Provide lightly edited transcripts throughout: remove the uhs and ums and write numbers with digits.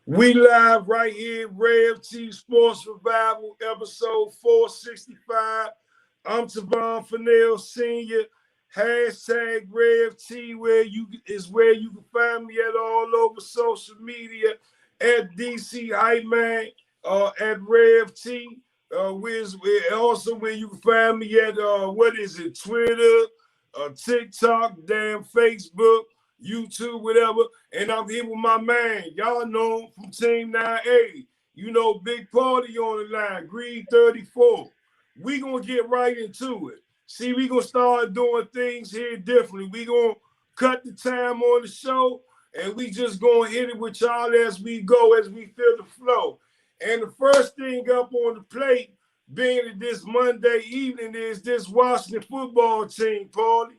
We live right here, Rev T Sports Revival, episode 465. I'm Tavon Fennell Sr. Hashtag Rev T, where you can find me at all over social media at DC Hype Man, at Rev T. Also where you can find me at Twitter, TikTok, damn Facebook. YouTube, whatever. And I'm here with my man. Y'all know him from Team 9A. You know, big party on the line, Greed 34. We gonna get right into it. See, we gonna start doing things here differently. We gonna cut the time on the show, and we just gonna hit it with y'all as we go, as we feel the flow. And the first thing up on the plate, being that this Monday evening, is this Washington football team, Paulie.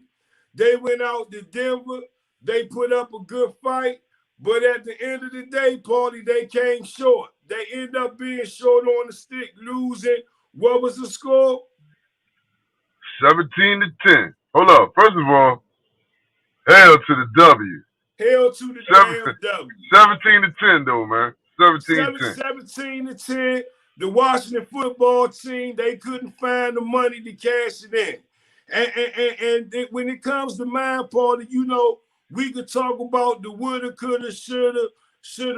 They went out to Denver. They put up a good fight, but at the end of the day, Paulie, they came short. They end up being short on the stick, losing. What was the score? 17-10. Hold up. First of all, hell to the W. Hell to the Seven, damn W. 17-10 though, man. 17-10. 17 to 10. The Washington football team, they couldn't find the money to cash it in. And when it comes to mine, Paulie, you know, we could talk about the woulda, coulda, shoulda,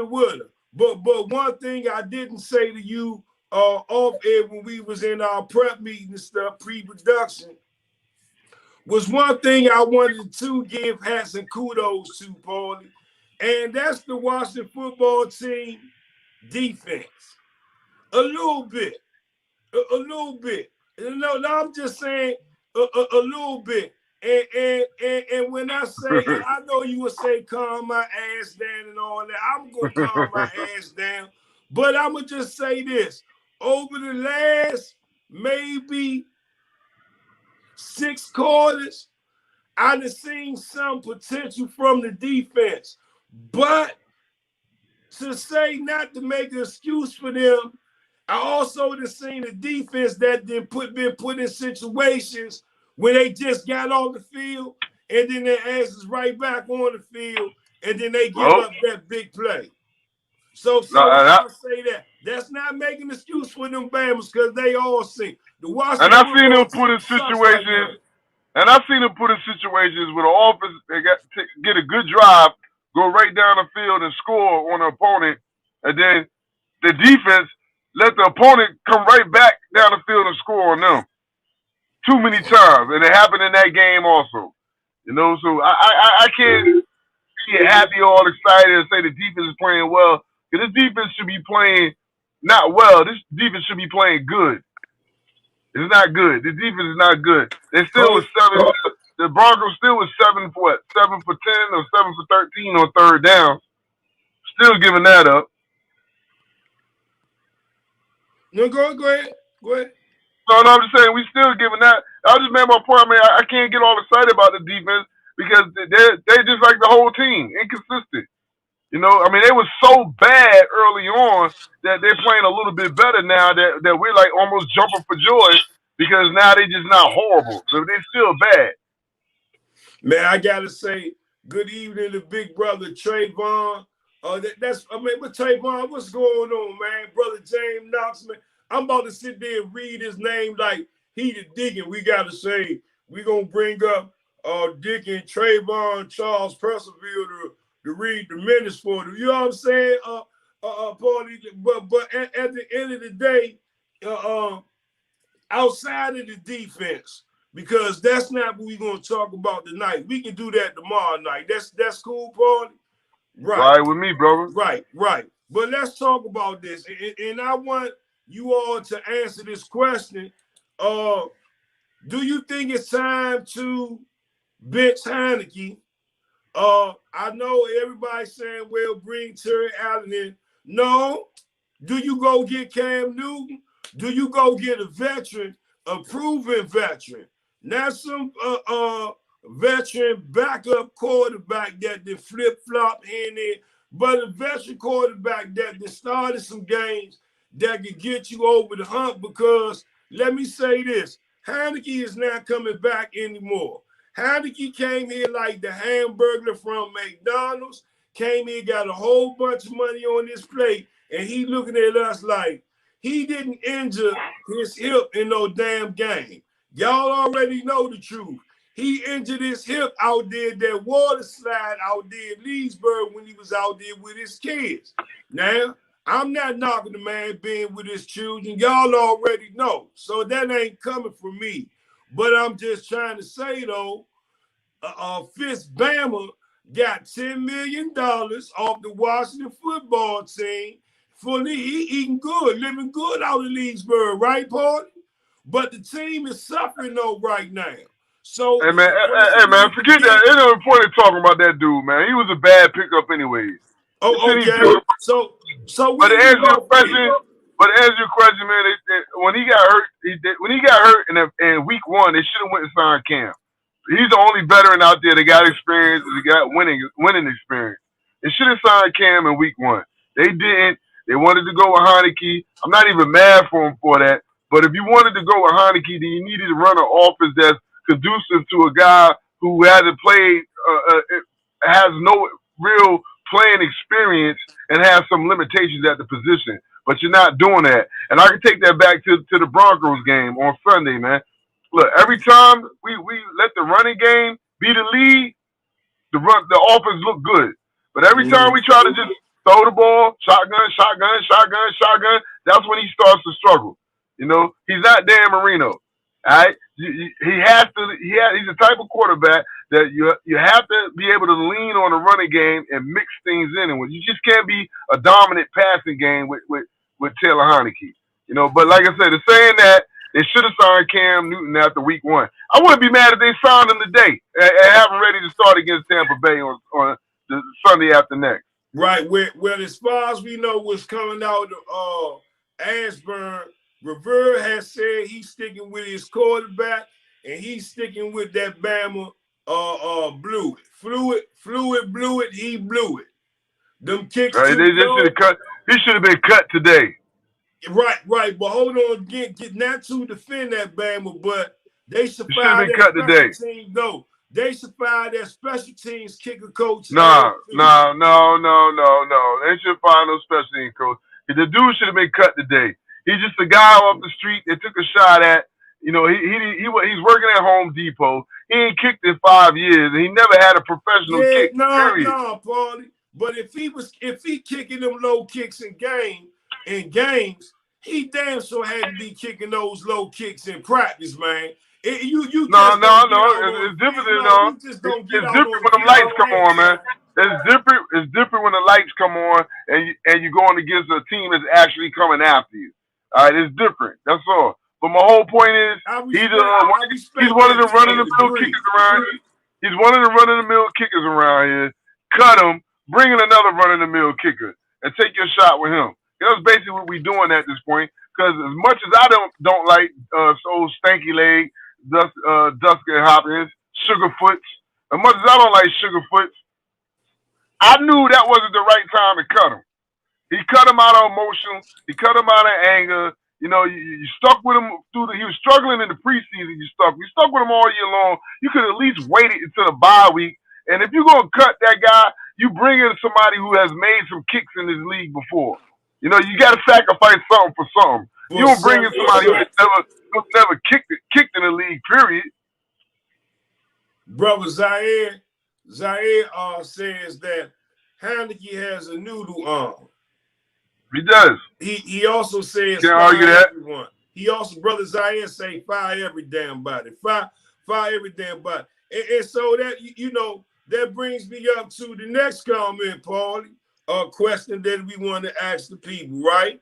woulda. But one thing I didn't say to you off air when we was in our prep meeting and stuff, pre-production, was one thing I wanted to give hats and kudos to, Paulie, and that's the Washington football team defense. A little bit. A little bit. No, I'm just saying a little bit. And when I say, I know you would say calm my ass down and all that. I'm going to calm my ass down. But I'm going to just say this. Over the last maybe 6 quarters, I've seen some potential from the defense. But to say not to make an excuse for them, I also have seen the defense that been put in situations when they just got off the field and then their asses right back on the field and then they give up that big play. So I say that. That's not making an excuse for them Bama's because they all see. The Washington and I've seen them put in situations, and I've seen them put in situations where the offense they get a good drive, go right down the field and score on the opponent, and then the defense let the opponent come right back down the field and score on them. Too many times, and it happened in that game also. You know, so I can't get happy or all excited and say the defense is playing well. Because this defense should be playing not well. This defense should be playing good. It's not good. The defense is not good. They still was 7. The Broncos still was 7 for what? 7 for 10 or 7 for 13 on third down. Still giving that up. No, go ahead. No, I'm just saying we still giving that. I just made my point. I mean, I can't get all excited about the defense because they're just like the whole team, inconsistent. You know, I mean, they were so bad early on that they're playing a little bit better now that we're like almost jumping for joy because now they're just not horrible. So they're still bad. Man, I gotta say, good evening to big brother Trayvon. But Trayvon, what's going on, man? Brother James Knox, man. I'm about to sit there and read his name like he the Dickens. We gotta say, we gonna bring up Dickens, Trayvon, Charles Percival to read the minutes for them. You know what I'm saying? Party, but at the end of the day, outside of the defense, because that's not what we're going to talk about tonight. We can do that tomorrow night. That's cool, Party? Right with me, brother. Right. But let's talk about this. And I want you all to answer this question. Do you think it's time to bench Heinicke? I know everybody's saying, well, bring Terry Allen in. No. Do you go get Cam Newton? Do you go get a veteran, a proven veteran? Not some veteran backup quarterback that did flip-flop here and there, but a veteran quarterback that started some games that could get you over the hump because, let me say this, Heinicke is not coming back anymore. Heinicke came here like the hamburger from McDonald's, came in, got a whole bunch of money on his plate, and he looking at us like he didn't injure his hip in no damn game. Y'all already know the truth. He injured his hip out there at that water slide out there in Leesburg when he was out there with his kids. Now, I'm not knocking the man being with his children. Y'all already know. So that ain't coming from me. But I'm just trying to say, though, Fitz Bama got $10 million off the Washington football team. Fully, he eating good, living good out in Leesburg, right, Paul? But the team is suffering, though, right now. So, hey man, forget that. Ain't no point in talking about that dude, man. He was a bad pickup, anyways. Oh, okay. So but to answer your question, man, when he got hurt, in week 1, they should have went and signed Cam. He's the only veteran out there that got experience, that got winning experience. They should have signed Cam in week 1. They didn't. They wanted to go with Heinicke. I'm not even mad for him for that. But if you wanted to go with Heinicke, then you needed to run an offense that's conducive to a guy who hasn't played, has no real playing experience and has some limitations at the position. But you're not doing that. And I can take that back to the Broncos game on Sunday, man. Look, every time we let the running game be the lead, the offense look good. But every time we try to just throw the ball, shotgun, that's when he starts to struggle. You know, he's not Dan Marino. All right? He's the type of quarterback that you have to be able to lean on the running game and mix things in. And you just can't be a dominant passing game with Taylor Heinicke. You know, but like I said, they're saying that they should have signed Cam Newton after week 1. I wouldn't be mad if they signed him today and have him ready to start against Tampa Bay on the Sunday after next. Right. Well, as far as we know, what's coming out of Ashburn, Rivera has said he's sticking with his quarterback and he's sticking with that Bama blew it. He blew it. Them kicks. Right, they should have cut. He should have been cut today. Right. But hold on, get not to defend that Bama, but they should fire that special team though. They should fire that special teams kicker coach. No. They should fire no special teams coach. The dude should have been cut today. He's just a guy off the street they took a shot at. You know, he's working at Home Depot. He ain't kicked in 5 years, and he never had a professional kick. No, Paulie. But if he kicking them low kicks in games, he damn sure had to be kicking those low kicks in practice, man. It's different, It's different when the lights come on, man. It's different when the lights come on and you're going against a team that's actually coming after you. All right, it's different. That's all. But my whole point is, he's one of the run-of-the-mill kickers around here. He's one of the run-of-the-mill kickers around here. Cut him, bring in another run-of-the-mill kicker, and take your shot with him. That's basically what we're doing at this point. Because as much as I don't like old stanky leg, Dustin Hopkins, Sugarfoots, as much as I don't like Sugarfoots, I knew that wasn't the right time to cut him. He cut him out of emotion. He cut him out of anger. You know, you stuck with him he was struggling in the preseason. You stuck with him all year long. You could at least wait it until the bye week. And if you're going to cut that guy, you bring in somebody who has made some kicks in this league before. You know, you got to sacrifice something for something. You don't bring in somebody who's never kicked in the league, period. Brother Zaire says that Heinicke has a noodle arm. He does. He also says can't argue that. Everyone. He also, Brother Zaire, say fire every damn body. Fire every damn body. And so that that brings me up to the next comment, Paulie. A question that we want to ask the people, right?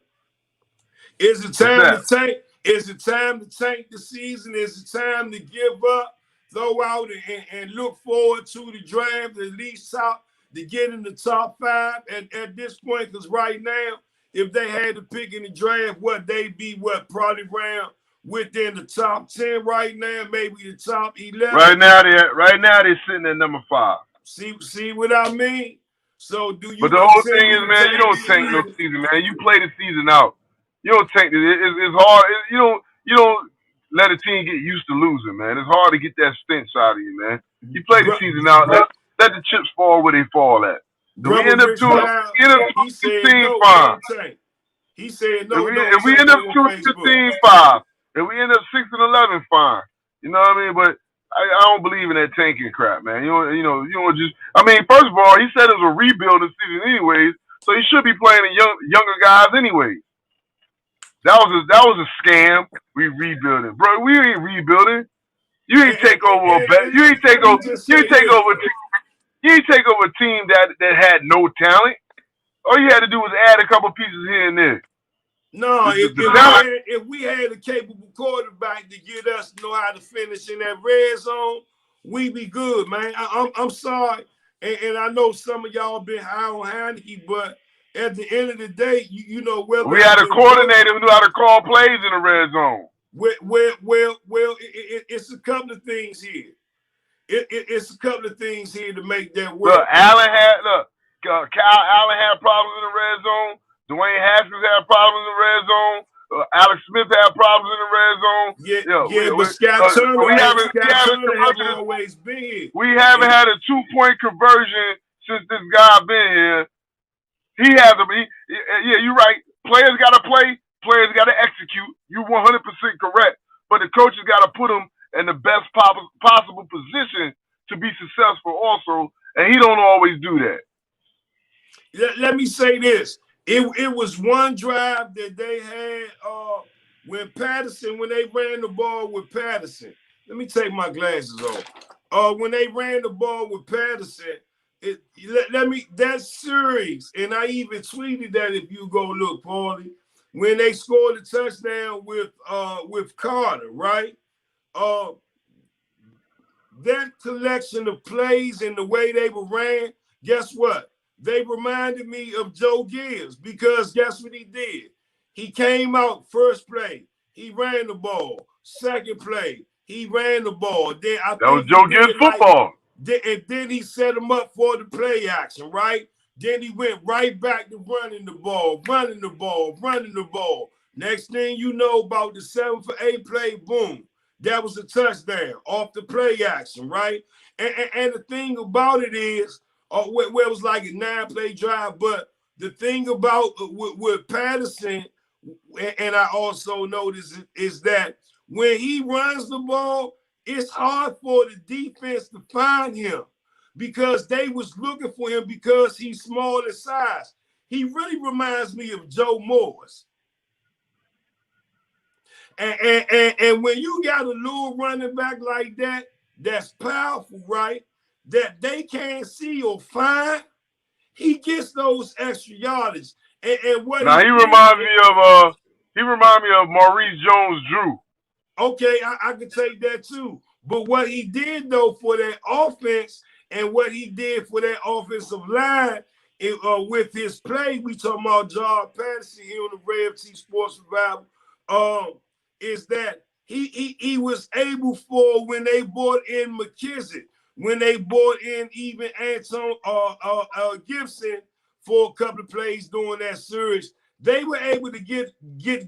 Is it time to tank? Is it time to tank the season? Is it time to give up, throw out, and look forward to the draft, at least to get in the top 5 at this point? Because right now, if they had to pick in the draft, they'd be probably around within the top 10 right now, maybe the top 11. Right now they're sitting at number 5. See what I mean? So do you? But the whole thing is, man, you don't tank no season, man. You play the season out. You don't tank it. It's hard. You don't let a team get used to losing, man. It's hard to get that stench out of you, man. You play the season out. Let the chips fall where they fall at. Do we Brother end up Rich two? Down, We end up he said 15 no, 5. don't tank. He said If no, we don't if we tank end up on Facebook. 2-15-5, if we end up 6-11, fine. You know what I mean? But I don't believe in that tanking crap, man. You don't just. I mean, first of all, he said it was a rebuilding season, anyways. So he should be playing the younger guys, anyways. That was a scam. We rebuilding, bro. We ain't rebuilding. You ain't take over a bet. You ain't take Let me over. just You say ain't take this. over. You ain't take over a team that had no talent. All you had to do was add a couple pieces here and there. No, if we had a capable quarterback to get us know how to finish in that red zone, we be good, man. I'm sorry, and I know some of y'all been high on Heineke, but at the end of the day, you know whether we had a coordinator who knew how to call plays in the red zone. Well, it's a couple of things here. It's a couple of things here to make that work. Kyle Allen had problems in the red zone. Dwayne Haskins had problems in the red zone. Alex Smith had problems in the red zone. But Scott Turner, we haven't always been here. We haven't had a 2-point conversion since this guy been here. He hasn't. Yeah, you're right. Players got to play. Players got to execute. You're 100% correct. But the coaches got to put them in the best possible position to be successful also, and he don't always do that. Let me say this. It was one drive that they had when they ran the ball with Patterson. Let me take my glasses off. When they ran the ball with Patterson, that series, and I even tweeted that if you go look, Paulie, when they scored a touchdown with Carter, right? That collection of plays and the way they were ran, guess what? They reminded me of Joe Gibbs, because guess what he did? He came out first play, he ran the ball. Second play, he ran the ball. That was Joe Gibbs football. And then he set him up for the play action, right? Then he went right back to running the ball. Next thing you know, about the 7 for 8 play, boom. That was a touchdown off the play action, right? And the thing about it is, where it was like a 9-play drive, but the thing about with Patterson, and I also noticed, is that when he runs the ball, it's hard for the defense to find him, because they was looking for him because he's small in size. He really reminds me of Joe Morris. And when you got a little running back like that, that's powerful, right? That they can't see or find, he gets those extra yardage. And what now he reminds me of Maurice Jones-Drew. Okay, I can take that too. But what he did though for that offense, and what he did for that offensive line, with his play, we talking about John Patterson here on the Red T Sports Revival, is that he was able, for when they brought in McKissick, when they brought in even Anton Gibson for a couple of plays during that series, they were able to get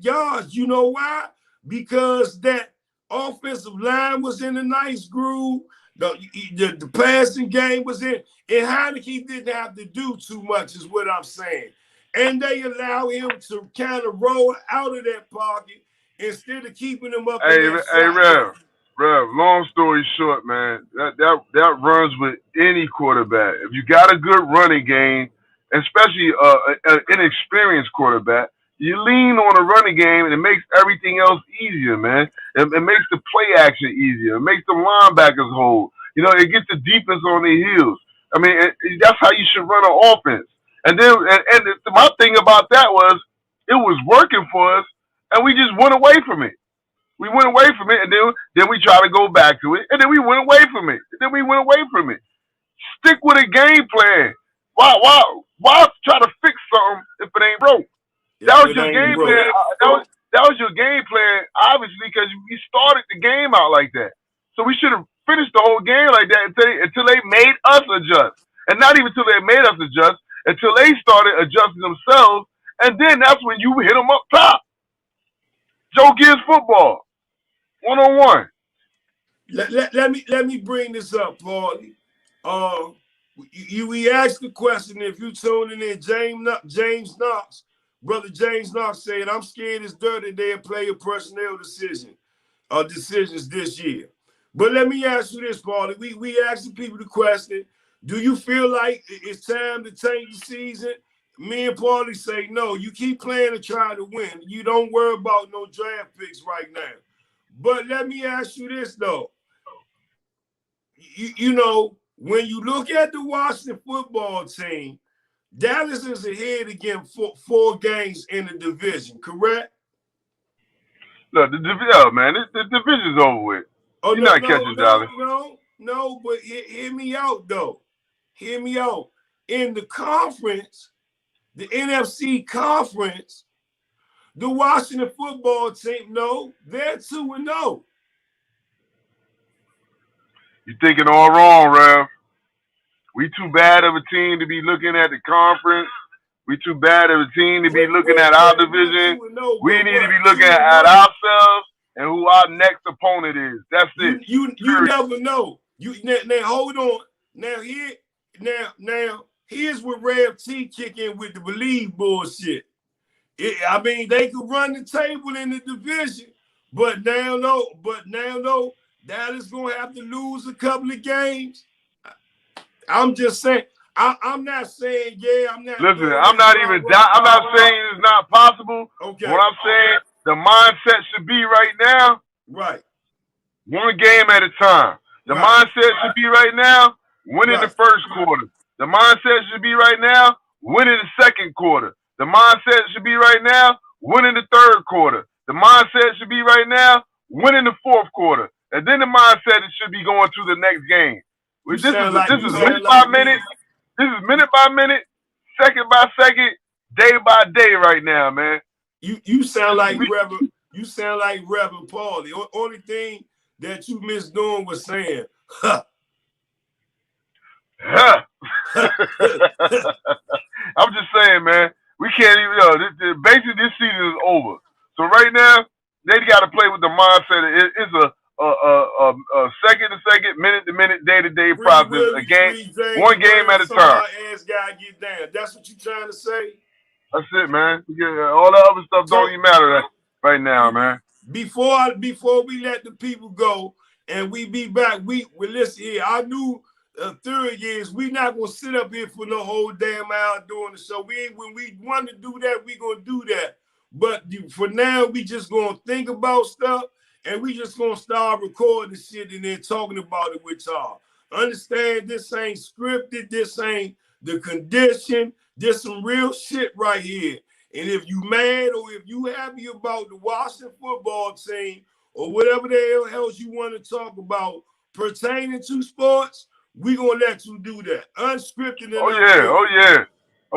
yards. You know why? Because that offensive line was in a nice groove. The passing game was in, and Heineke didn't have to do too much, is what I'm saying. And they allow him to kind of roll out of that pocket instead of keeping him up. Rev, long story short, man, that runs with any quarterback. If you got a good running game, especially an inexperienced quarterback, you lean on a running game, and it makes everything else easier, man. It makes the play action easier. It makes the linebackers hold. It gets the defense on their heels. I mean, that's how you should run an offense. And then, my thing about that was, it was working for us, and we just went away from it. We went away from it, and then we try to go back to it, and then we went away from it. Stick with a game plan. Why try to fix something if it ain't broke? That was your game plan. That was your game plan, obviously, because we started the game out like that. So we should have finished the whole game like that until they made us adjust. And not even until they made us adjust, until they started adjusting themselves, and then that's when you hit them up top. Joe Gibbs football, 1-on-1. Let me bring this up, Paulie. we asked the question, if you tuning in, James Knox, brother James Knox said, I'm scared it's dirty they'll play a personnel decisions this year. But let me ask you this, Paulie. We asked the people the question, do you feel like it's time to change the season? Me and Paulie say, no, you keep playing to try to win. You don't worry about no draft picks right now. But let me ask you this, though. You know, when you look at the Washington football team, Dallas is ahead again four games in the division, correct? Look, the division's over with. Oh, You're not catching Dallas. No, but hear me out, though. Hear me out. In the conference, the NFC conference, the Washington football team, no, they're 2-0. You're thinking all wrong, Rev. We too bad of a team to be looking at the conference. We too bad of a team to be looking at our division. We need to be looking at ourselves and who our next opponent is. That's it. You never know. Now hold on. Now here's where Rev T kick in with the believe bullshit. I mean, they could run the table in the division, but now though, Dallas gonna have to lose a couple of games. I'm just saying. I'm not saying I'm not. Listen, I'm not saying it's not possible. Okay. What I'm saying, the mindset should be right now. Right. One game at a time. The mindset should be right now, winning the first quarter. The mindset should be right now, winning the second quarter. The mindset should be right now, winning the third quarter. The mindset should be right now, winning the fourth quarter. And then the mindset should be going to the next game. This is minute by minute. This is minute by minute, second by second, day by day right now, man. You sound like Reverend. You sound like Reverend Paul. The only thing that you missed doing was saying, huh. Huh. I'm just saying, man. We can't even. Basically, this season is over. So right now, they got to play with the mindset. It's a second to second, minute to minute, day to day process. One game at a time. Get down. That's what you trying to say? That's it, man. All the other stuff don't even matter right now, man. Before we let the people go and we be back, we listen here. Our new theory is we not gonna sit up here for no whole damn hour doing the show. When we want to do that, we gonna do that. But for now, we just gonna think about stuff. And we just gonna start recording shit and then talking about it with y'all. Understand, this ain't scripted, this ain't the condition, this some real shit right here. And if you mad or if you happy about the Washington football team or whatever the hell else you want to talk about pertaining to sports, we gonna let you do that. Unscripted. Oh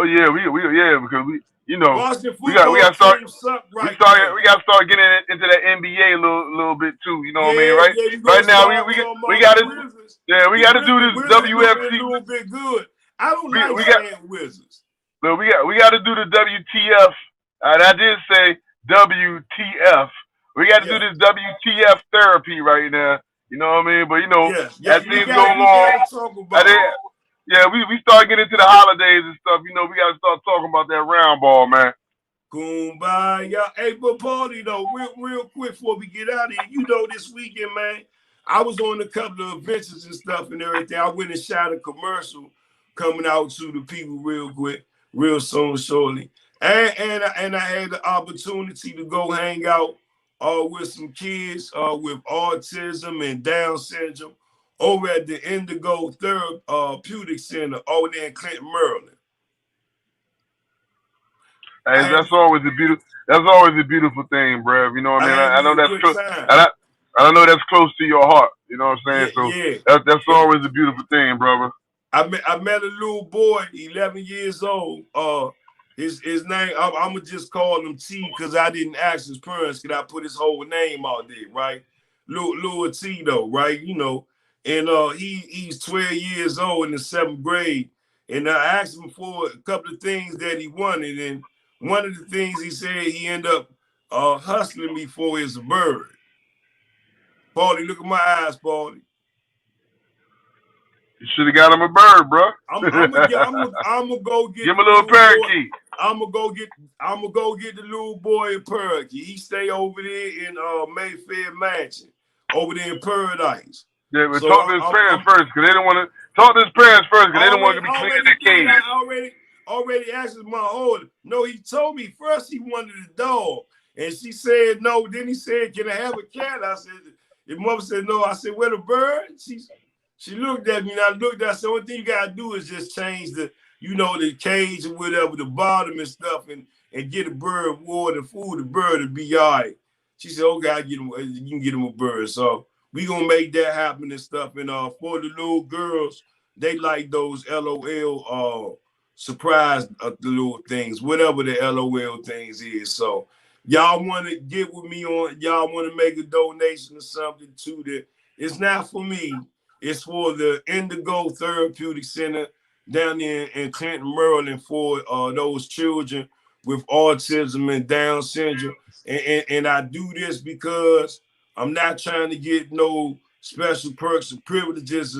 yeah, because we. You know, we got to start getting into that NBA a little bit too. You know what I mean, right? Right now, we got to do this WFT. A little bit good. I don't like saying Wizards. But we got to do the WTF. I did say WTF. We got to do this WTF therapy right now. You know what I mean? But you know, as things go along, we start getting into the holidays and stuff. You know, we got to start talking about that round ball, man. Kumbaya. Hey, but Paulie, though, real quick before we get out of here, you know, this weekend, man, I was on a couple of adventures and stuff and everything. I went and shot a commercial coming out to the people real quick, real soon, shortly. And I had the opportunity to go hang out with some kids with autism and Down syndrome over at the Indigo Therapeutic Center over there in Clinton, Maryland. Hey, that's always a beautiful thing, bro. You know what I mean? I know that's close. I know that's close to your heart. You know what I'm saying? That's always a beautiful thing, brother. I met a little boy, 11 years old. His name, I'm gonna just call him T because I didn't ask his parents. Could I put his whole name out there, right? Little T though, right? You know. And he's 12 years old in the 7th grade. And I asked him for a couple of things that he wanted. And one of the things he said he ended up hustling me for is a bird. Paulie, look at my eyes, Paulie. You should have got him a bird, bro. I'm gonna go get Give him a little parakeet. I'm gonna go get the little boy a parakeet. He stay over there in Mayfair Mansion, over there in Paradise. Yeah, but talk to his parents first, because they don't want to talk to his parents first, because they don't want to be cleaning the cage. I already asked my older. No, he told me first he wanted a dog, and she said no. Then he said, "Can I have a cat?" I said, "His mother said no." I said, "What, a bird?" She looked at me, and I looked at her. I said, "One thing you gotta do is just change the, the cage or whatever, the bottom and stuff, and get a bird water and food. The bird will be all right." She said, "Okay, you can get him a bird." So we gonna make that happen and stuff. And for the little girls, they like those LOL surprise the little things, whatever the LOL things is. So y'all want to get with me on, y'all want to make a donation or something to the, it's not for me, it's for the Indigo Therapeutic Center down there in Clinton, Maryland, for those children with autism and Down syndrome. And I do this because I'm not trying to get no special perks or privileges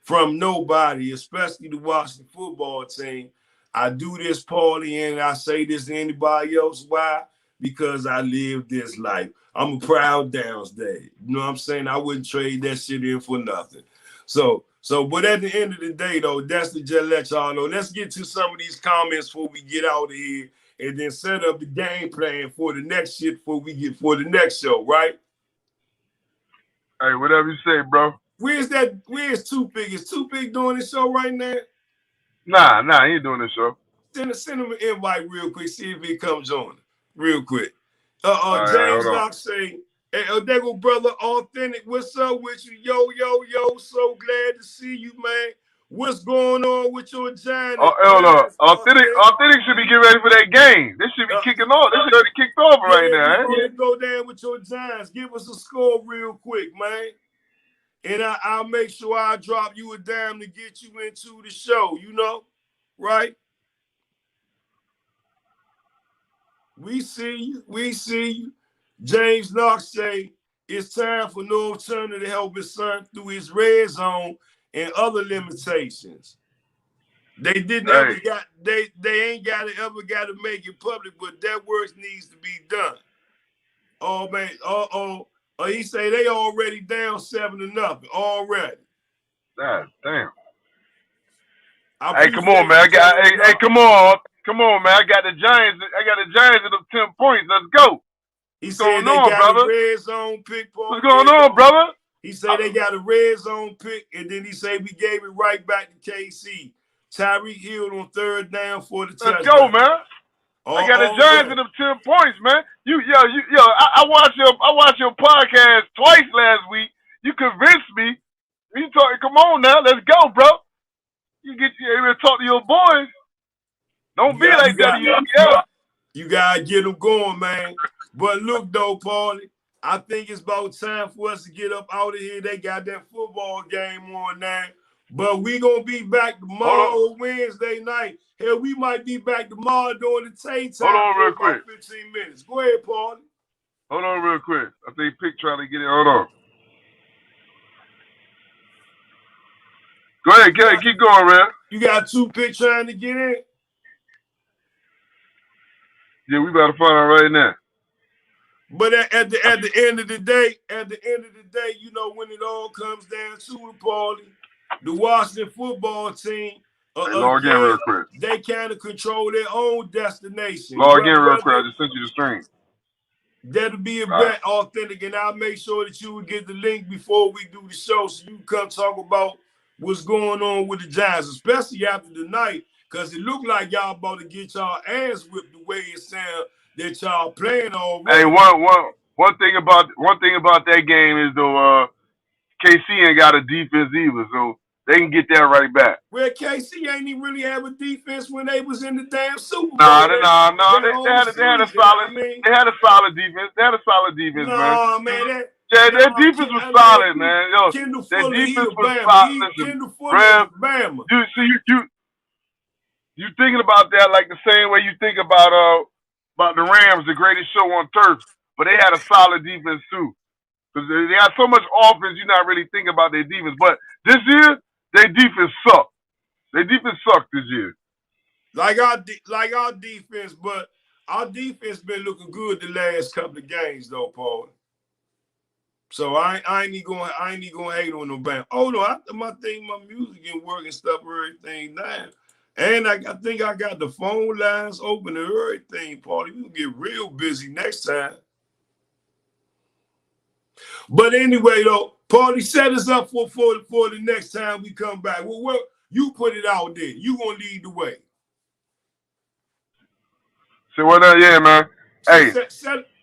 from nobody, especially the Washington football team. I do this, Paulie, and I say this to anybody else. Why? Because I live this life. I'm a proud Downs Dad. You know what I'm saying? I wouldn't trade that shit in for nothing. So, but at the end of the day, though, that's to just let y'all know. Let's get to some of these comments before we get out of here, and then set up the game plan for the next shit before we get for the next show, right? Hey, whatever you say, bro. Where's Toothpick? Is Toothpick doing the show right now? Nah, he ain't doing this show. Send him an invite real quick. See if he comes on real quick. James Knox say, "Hey, there go brother Authentic. What's up with you? Yo. So glad to see you, man. What's going on with your Giants?" Authentic should be getting ready for that game. This should be kicking off. This should already kicked off right now. Go down with your Giants. Give us a score real quick, man. And I'll make sure I drop you a dime to get you into the show, right? We see you. James Knox say, "It's time for Norv Turner to help his son through his red zone and other limitations. They didn't ever got, they ain't ever got to make it public, but that work needs to be done." Oh man, he say they already down 7-0 already. God damn. Hey, come on, man. Come on, man. I got the Giants at the 10 points. Let's go. He said they got a red zone pick. What's going on, brother? He said they got a red zone pick, and then he said we gave it right back to KC. Tyreek Hill on 3rd down for the touchdown. Let's go, man. I got the Giants at the 10 points, man. I watched your podcast twice last week. You convinced me. You talking? Come on now, let's go, bro. You able to talk to your boys. Don't be like that. You gotta get them going, man. But look though, Paulie, I think it's about time for us to get up out of here. They got that football game on now. But we gonna be back tomorrow, Wednesday night. Hell, we might be back tomorrow during the Tay time. Hold on real quick. 15 minutes. Go ahead, Paulie. Hold on real quick. I think Pick trying to get in. Hold on. Go ahead, keep going, man. You got Toothpick trying to get in? Yeah, we about to find out right now. But at the end of the day, when it all comes down to it, Paulie, the Washington football team, log in real quick. They kind of control their own destination. Log in real quick. I just sent you the stream. That'll be a bet, Authentic, and I'll make sure that you will get the link before we do the show, so you can come talk about what's going on with the Giants, especially after tonight, because it looked like y'all about to get y'all ass whipped the way it sounds that y'all playing already. Hey, one thing about that game is though, KC ain't got a defense either, so they can get that right back. Well, KC ain't even really have a defense when they was in the damn Super Bowl. No, they had a solid defense. They had a solid defense, man. Man, their defense was solid, man. Yo, their defense was solid. Listen, you thinking about that like the same way you think about the Rams, the greatest show on turf, but they had a solid defense too. Because they got so much offense, you're not really thinking about their defense. But this year, their defense sucked. Their defense sucked this year. Like our defense, but our defense been looking good the last couple of games though, Paul. So I ain't even gonna hate on no band. Oh no, I think my music and work and stuff, everything down. And I think I got the phone lines open and everything, Paul. You can get real busy next time. But anyway, though, Paulie, set us up for the next time we come back. Well, you put it out there. You gonna lead the way. So what? Yeah, man. So hey,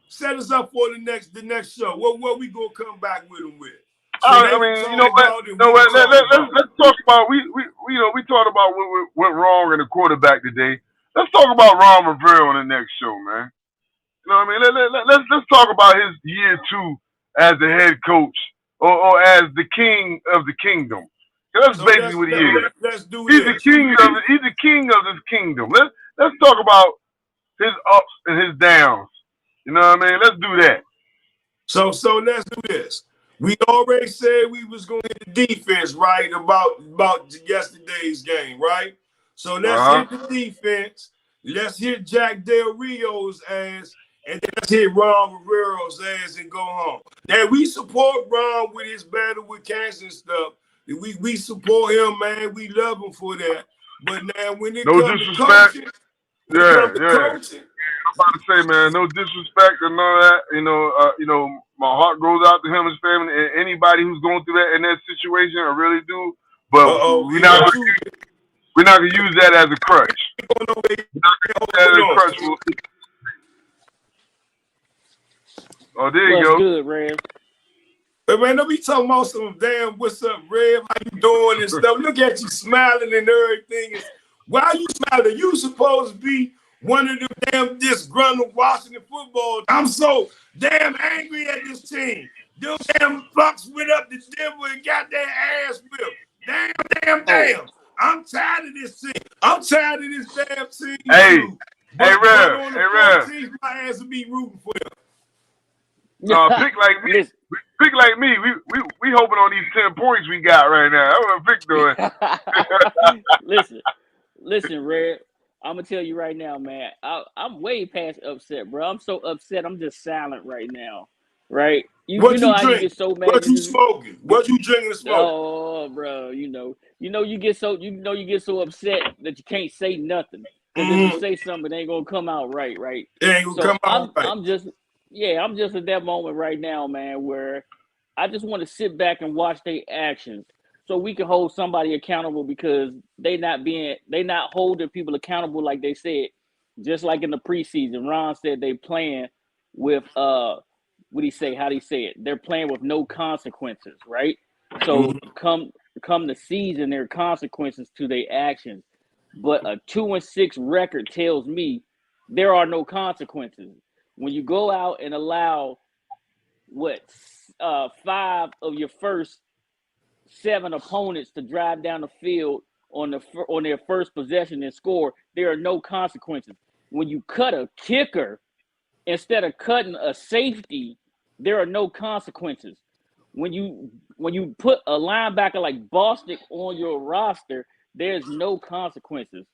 set us up for the next show. What we gonna come back with them with? So I mean, you know what? Let's talk about we talked about what went wrong in the quarterback today. Let's talk about Ron Rivera on the next show, man. You know what I mean? Let's talk about his year 2 as the head coach or as the king of the kingdom. That's basically what he is. Let's do he's the king of this kingdom. Let's talk about his ups and his downs. You know what I mean? Let's do that. So let's do this. We already said we was going to hit the defense, right, about yesterday's game, right? So let's hit the defense. Let's hit Jack Del Rio's ass, and then let's hit Ron Rivera's ass and go home. Now, we support Ron with his battle with cancer and stuff. We support him, man. We love him for that. But now, when it comes to coaching, coaching, I'm about to say, man, no disrespect and none of that. You know, my heart goes out to him and his family and anybody who's going through that in that situation. I really do. But we're not gonna use that as a crutch. Oh, there you go. Good, Rev. But man, don't be talking about some damn what's up, Rev, how you doing and stuff. Look at you smiling and everything. Why are you smiling? You supposed to be one of them damn disgruntled Washington football. I'm so damn angry at this team. Them damn Bucks went up to Denver and got their ass whipped. Damn. I'm tired of this team. I'm tired of this damn team. Hey, Rev. My ass will be rooting for them. Pick like me. Pick like me. We hoping on these 10 points we got right now. That's what Vic doing. Listen, Red. I'm gonna tell you right now, man. I'm way past upset, bro. I'm so upset. I'm just silent right now. Right? You know how you get so mad. What you smoking? What you drinking and smoking? Oh, bro. You know you get so upset that you can't say nothing. Because if you say something, it ain't gonna come out right. It ain't gonna come out right. I'm just at that moment right now, man, where I just want to sit back and watch their actions so we can hold somebody accountable, because they not holding people accountable like they said. Just like in the preseason, Ron said they playing with how'd he say it? They're playing with no consequences, right? So come the season, there are consequences to their actions. But a 2-6 record tells me there are no consequences. When you go out and allow 5 of your first 7 opponents to drive down the field on their first possession and score, there are no consequences. When you cut a kicker instead of cutting a safety, there are no consequences. When you put a linebacker like Bostic on your roster, there's no consequences.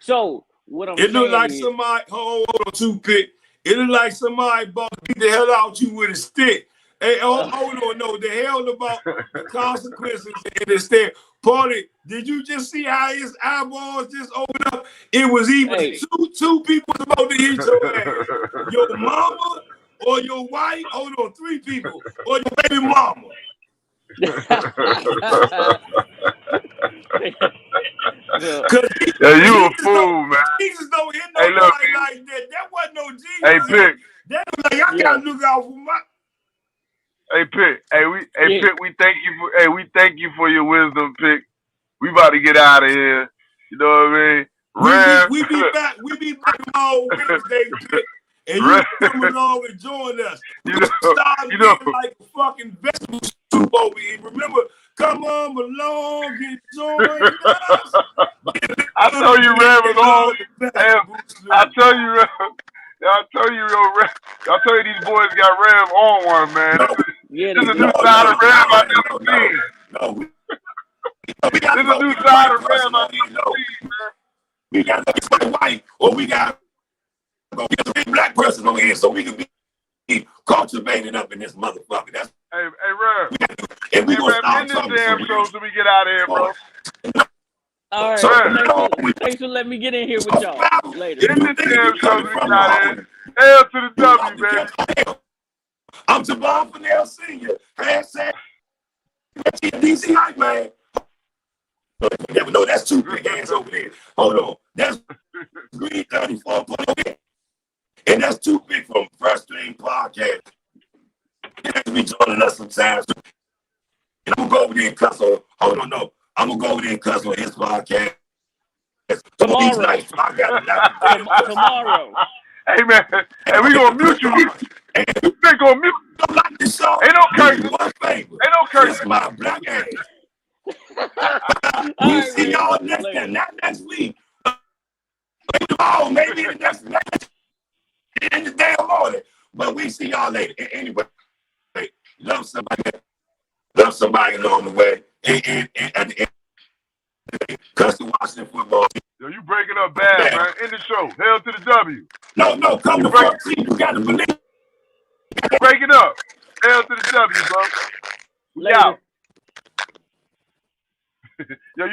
So what I'm saying looked like somebody hold on, toothpick. It looked like somebody beat the hell out you with a stick. Hey, hold on, no, the hell about the consequences and instead. Paulie, did you just see how his eyeballs just opened up? It was even two people about to hit your ass. Your mama or your wife, 3 people, or your baby mama. You a fool, man. Jesus don't hit nobody like that. That wasn't no Jesus. Hey, Pick. That was like, I gotta look out for my. Hey, Pick. Pick. We thank you for your wisdom, Pick. We about to get out of here. You know what I mean? We be back tomorrow Wednesday, Pick. And you come along and join us. You know, like a fucking vegetable soup over here. Remember, come on along and join us. I tell you, Rev, I tell you, these boys got Rev on one, man. This is a new side of Rev I never seen. We got There's a new side of Rev I need never seen, man. We got to get white, or we got to get a big black person on here so we can be cultivated up in this motherfucker. That's Hey, Rev. and we Hey, gonna Rev, start end this talking damn show so we get out of here, bro. All right. So, Thanks for letting me get in here with y'all. Later. End this damn show so we get out of here. L to the W, baby. I'm Javon Fennell Sr. Hashtag DC Hype Man. You never know, that's two big hands over there. Hold on. That's Green 34 point. And that's too big from First Stream Podcast. You have to be joining us sometimes. And I'm gonna go over there and cuss on. Hold on, no. I'm gonna go over there and cuss on his podcast. Tomorrow. Tomorrow. Hey, man. And we gonna mute you. We gonna mute. Like the show. Ain't no cursing. Ain't no cursing. My black ass. All We right, see y'all next later. time, not next week. Tomorrow, maybe the next in the damn morning. But we see y'all later. Anyway, love somebody along the way. And at the end, cause the Washington football team. Yo, you breaking up bad, man. End the show. Hell to the W. No, come to 14. You gotta believe. Break it up. Hell to the W, bro. We Later. out. Yo, you